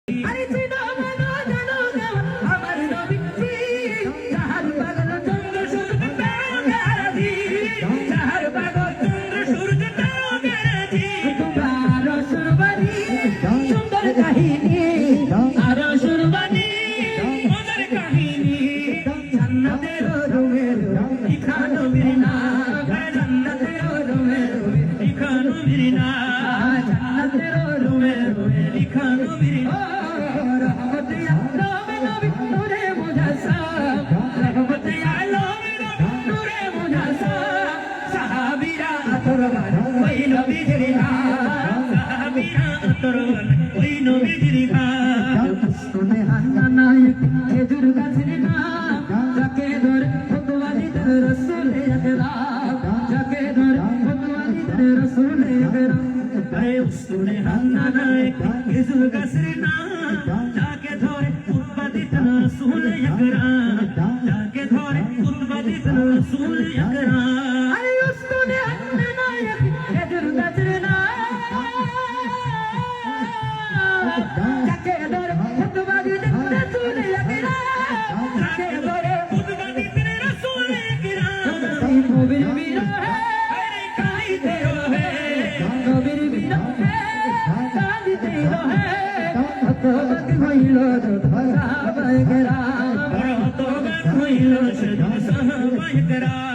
আরে চিনো মানো জানো না আমার নবী চার পাগল চন্দ্র সূর্য তারাজি চার পাগল চন্দ্র সূর্য তারাজি তোমার সুরবানি সুন্দর কাহিনী আর সুরবানি মজার কাহিনী জান্নাতের রুমের লিখা নবীর নাম জান্নাতের রুমের লিখা নবীর নাম জান্নাতের রুমের লিখা নবীর নাম খেজুর গাছের নাম যাকে ধরে ফতোয়া দিতেন রাসূলে আকরাম যাকে ধরে ফতোয়া দিতেন রাসূলে আকরাম আরে উস্তুনে হান্নানায় খেজুর গাছের নাম যাকে ধরে ফতোয়া দিতেন রাসূলে আকরাম যাকে ধরে ফতোয়া দিতেন রাসূলে আকরাম আরে উস্তুনে হান্নানায় খেজুর গাছের নাম যাকে ধরে ফতোয়া দিতেন রাসূলে আকরাম যাকে ধরে ফতোয়া দিতেন রাসূলে আকরাম নবীর বিরহে কাইতে রহে নবীর বিরহে কাঁদিতে রহে হতবাক হইল সাহাবায়ে কেরাম হতবাক হইল সাহাবায়ে কেরাম